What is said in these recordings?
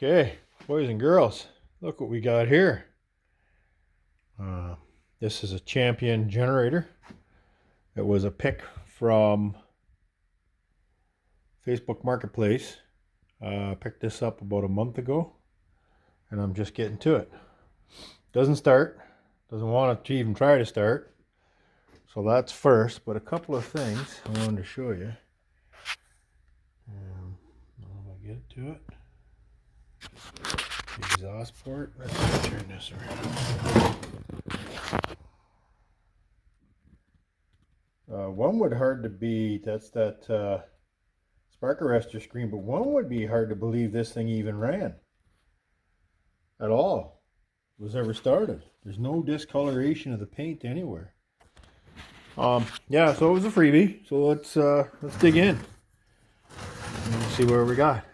Okay, boys and girls, look what we got here. This is a Champion generator. It was a pick from Facebook Marketplace. Picked this up about a month ago, and I'm just getting to it. Doesn't start. Doesn't want it to even try to start. So that's first, but a couple of things I wanted to show you. If I get to it. The exhaust port. Let's turn this around. One would hard to beat. That's that spark arrestor screen, but one would be hard to believe this thing even ran at all. It was ever started. There's no discoloration of the paint anywhere. Yeah, so it was a freebie. So let's dig in and see where we got.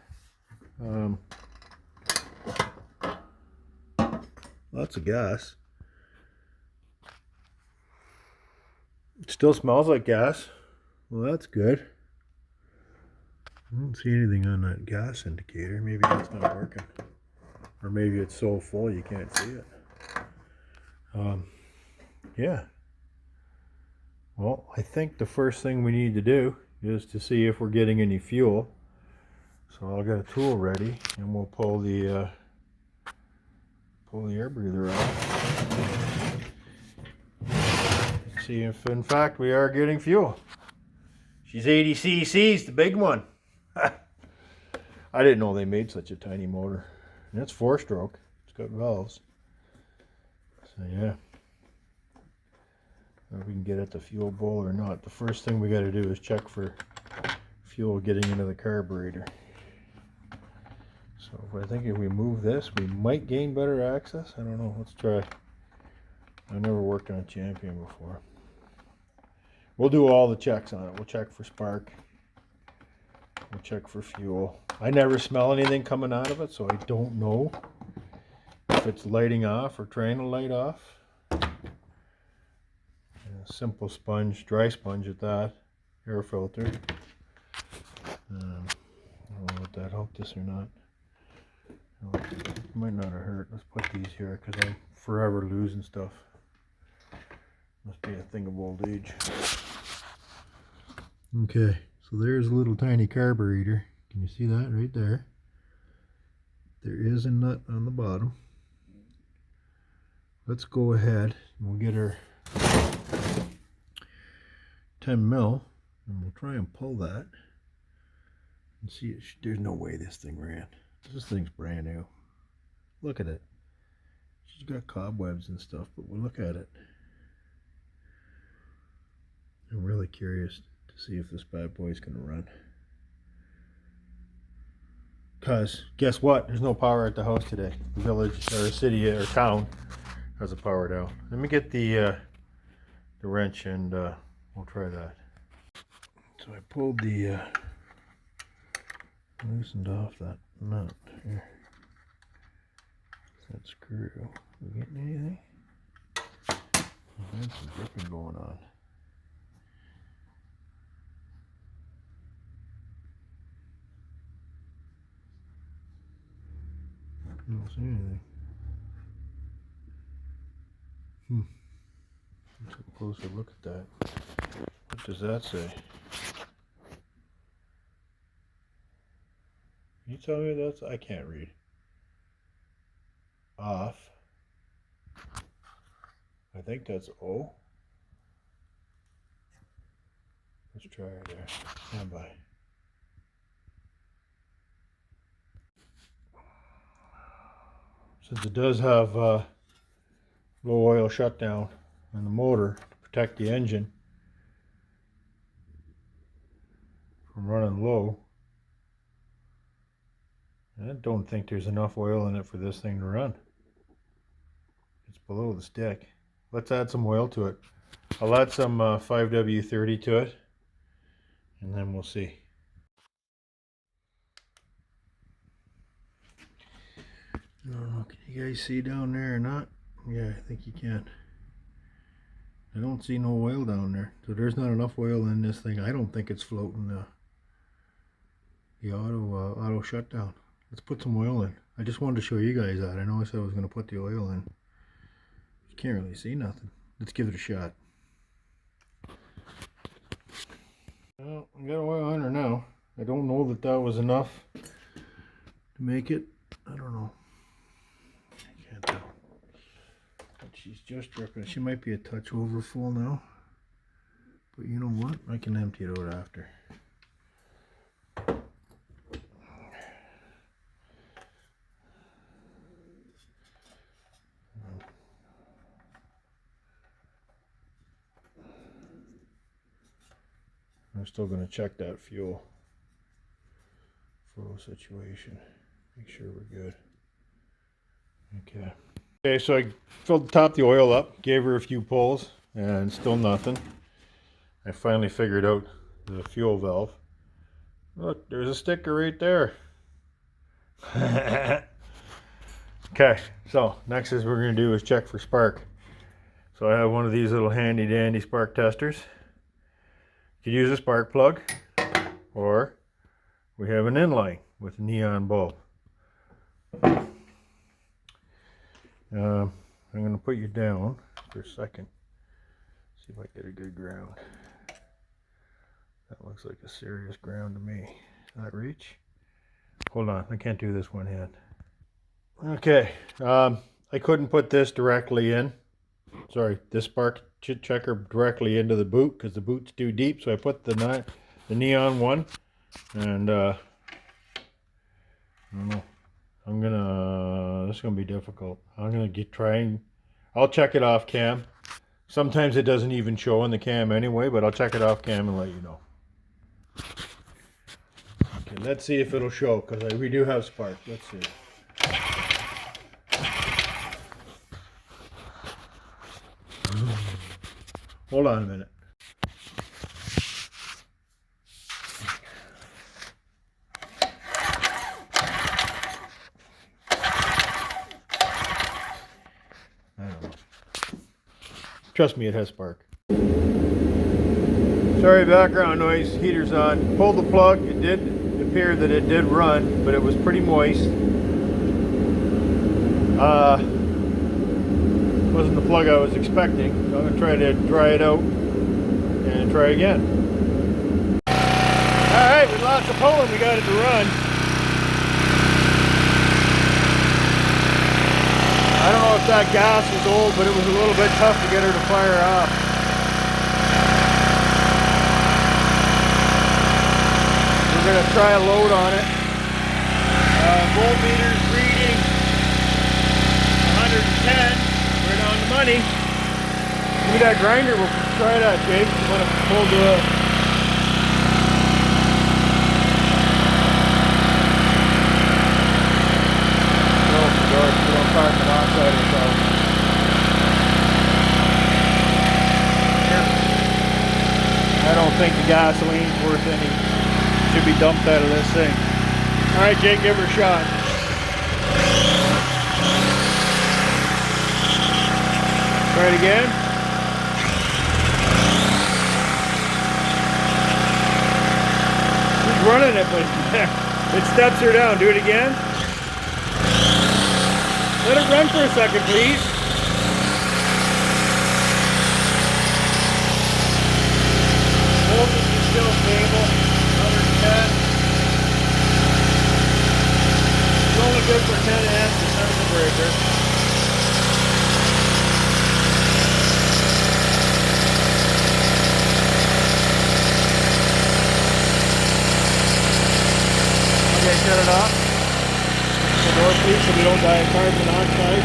Lots of gas. It still smells like gas. Well, that's good. I don't see anything on that gas indicator. Maybe it's not working. Or maybe it's so full you can't see it. Yeah. Well, I think the first thing we need to do is to see if we're getting any fuel. So I'll get a tool ready and we'll pull the air breather out. See if in fact we are getting fuel. She's 80 cc's, the big one. I didn't know they made such a tiny motor. And it's 4-stroke. It's got valves. So yeah. If we can get at the fuel bowl or not. The first thing we got to do is check for fuel getting into the carburetor. So I think if we move this, we might gain better access. I don't know. Let's try. I've never worked on a Champion before. We'll do all the checks on it. We'll check for spark. We'll check for fuel. I never smell anything coming out of it, so I don't know if it's lighting off or trying to light off. And a simple sponge, dry sponge at that, air filter. I don't know if that helped us or not. It might not have hurt. Let's put these here because I'm forever losing stuff. Must be a thing of old age. Okay, so there's a little tiny carburetor. Can you see that right there? There is a nut on the bottom. Let's go ahead and we'll get our 10 mil and we'll try and pull that and see. There's no way this thing ran. This thing's brand new. Look at it. She's got cobwebs and stuff, but we'll look at it. I'm really curious to see if this bad boy's gonna run. Cause guess what? There's no power at the house today. The village or city or town has a power down. Let me get the wrench and we'll try that. So I pulled the loosened off that nut here. That screw. We getting anything? There's some dripping going on. I don't see anything. Let's take a closer look at that. What does that say? Can you tell me that's? I can't read. Off. I think that's O. Let's try it there. Stand by. Since it does have low oil shutdown on the motor to protect the engine from running low, I don't think there's enough oil in it for this thing to run. It's below the stick. Let's add some oil to it. I'll add some 5W30 to it and then we'll see. I don't know, can you guys see down there or not? Yeah, I think you can. I don't see no oil down there. So there's not enough oil in this thing. I don't think it's floating the auto shutdown. Let's put some oil in. I just wanted to show you guys that. I know I said I was going to put the oil in. You can't really see nothing. Let's give it a shot. Well, I got oil on her now. I don't know that that was enough to make it. I don't know. I can't tell. But she's just dripping. She might be a touch over full now. But you know what? I can empty it out after. I'm still going to check that fuel flow situation. Make sure we're good. Okay, so I filled the top of the oil up, gave her a few pulls, and still nothing. I finally figured out the fuel valve. Look, there's a sticker right there. Okay, so next is we're going to do is check for spark. So I have one of these little handy dandy spark testers. You could use a spark plug, or we have an inline with a neon bulb. I'm going to put you down for a second. See if I get a good ground. That looks like a serious ground to me. Does that reach? Hold on, I can't do this one hand. Okay, I couldn't put this directly in. Sorry, this spark checker directly into the boot because the boot's too deep. So I put the neon one, and I don't know. This is gonna be difficult. I'm gonna I'll check it off cam. Sometimes it doesn't even show on the cam anyway, but I'll check it off cam and let you know. Okay, let's see if it'll show because we do have spark. Let's see. Hold on a minute. I don't know. Trust me, it has spark. Sorry, background noise. Heater's on. Pulled the plug. It did appear that it did run, but it was pretty moist. Wasn't the plug I was expecting, so I'm going to try to dry it out and try again. Alright, with lots of pulling, we got it to run. I don't know if that gas was old, but it was a little bit tough to get her to fire off. We're going to try a load on it. Voltmeter's reading 110. Right on the money. Give me that grinder, we'll try that, Jake. You want to pull the carbon monoxide or so. I don't think the gasoline's worth any. Should be dumped out of this thing. Alright, Jake, give her a shot. Try it again. She's running it, but it steps her down. Do it again. Let it run for a second, please. Voltage is still stable. 110. It's only good for 10 amps. The circuit breaker. Okay, shut it off. The door please, so we don't die of carbon monoxide.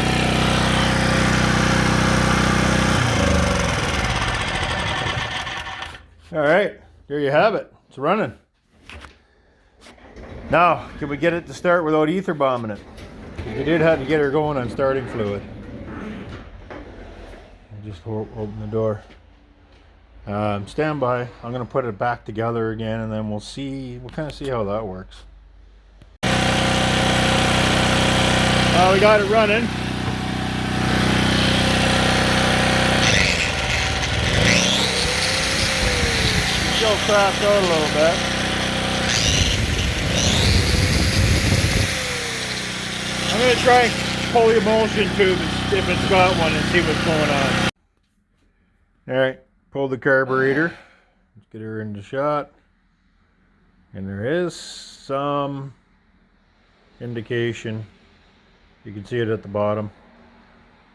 Alright, there you have it. It's running. Now, can we get it to start without ether bombing it? We did have to get her going on starting fluid. I'll just open the door. Stand by. I'm going to put it back together again, and then we'll kind of see how that works. We got it running. Still cracked out a little bit. I'm going to try pull the emulsion tube if it's got one and see what's going on. Alright, pull the carburetor. Let's get her into shot. And there is some indication, you can see it at the bottom,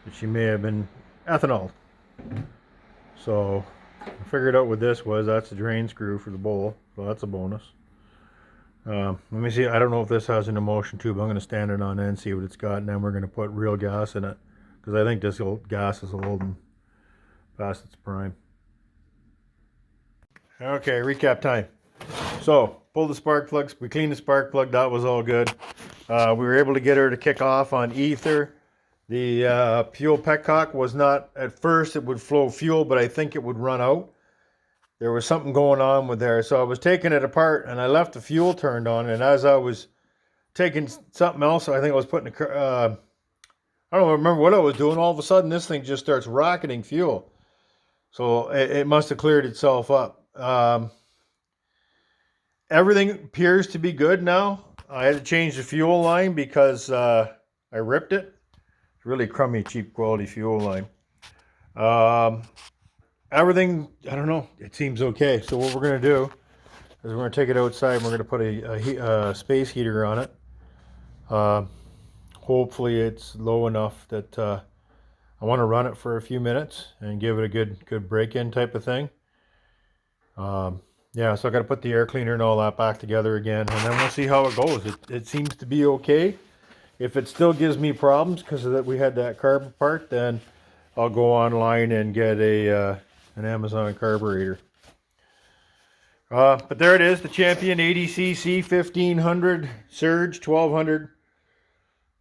that she may have been ethanol. So I figured out what this was. That's the drain screw for the bowl, so that's a bonus. Let me see. I don't know if this has an emulsion tube. I'm going to stand it on end, see what it's got, and then we're going to put real gas in it, because I think this old gas is old and past its prime. Okay, recap time. So pull the spark plugs. We cleaned the spark plug. That was all good. We were able to get her to kick off on ether. The fuel petcock was not, at first it would flow fuel, but I think it would run out. There was something going on with there. So I was taking it apart and I left the fuel turned on. And as I was taking something else, I think I was putting I don't remember what I was doing. All of a sudden this thing just starts rocketing fuel. So it must have cleared itself up. Everything appears to be good now. I had to change the fuel line because I ripped it. It's really crummy, cheap quality fuel line. Everything, I don't know, it seems okay. So what we're going to do is we're going to take it outside and we're going to put a space heater on it. Hopefully it's low enough that I want to run it for a few minutes and give it a good break-in type of thing. Yeah, so I got to put the air cleaner and all that back together again, and then we'll see how it goes. It seems to be okay. If it still gives me problems because of that we had that carb part, then I'll go online and get an Amazon carburetor. But there it is, the Champion 80cc 1500 Surge 1200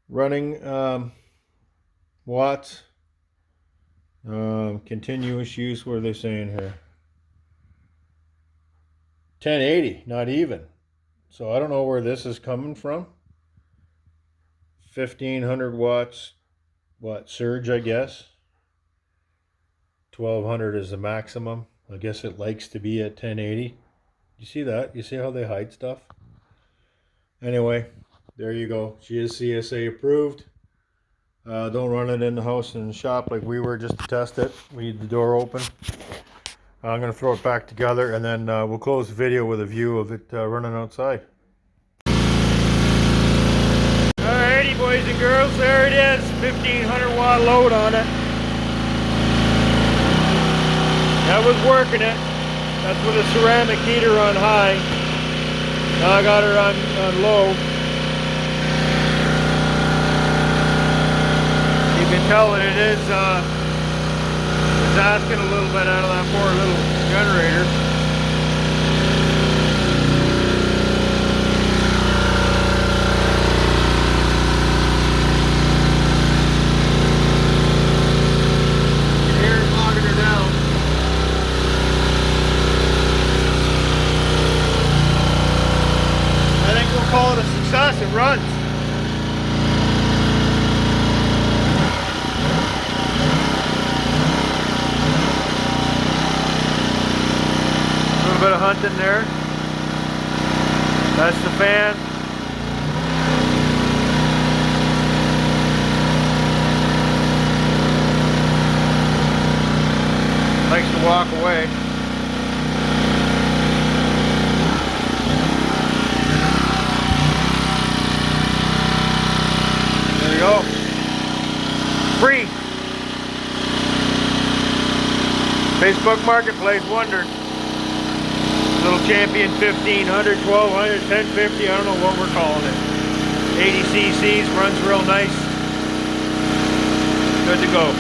running watts. Continuous use, what are they saying here? 1080, not even. So I don't know where this is coming from. 1500 watts, what, surge, I guess. 1200 is the maximum. I guess it likes to be at 1080. You see that? You see how they hide stuff? Anyway, there you go. She is CSA approved. Don't run it in the house and shop like we were just to test it. We need the door open. I'm going to throw it back together and then we'll close the video with a view of it running outside. Alrighty, boys and girls, there it is. 1500 watt load on it. That was working it. That's with a ceramic heater on high. Now I got her on low. You can tell that it is it's asking a little bit out of that poor little generator. You can hear it bogging her down. I think we'll call it a success. It runs. Bit of hunting there. That's the fan. Likes to walk away. There you go. Free. Facebook Marketplace wondered. Little Champion 1500, 1200, 1050, I don't know what we're calling it. 80 cc's, runs real nice. Good to go.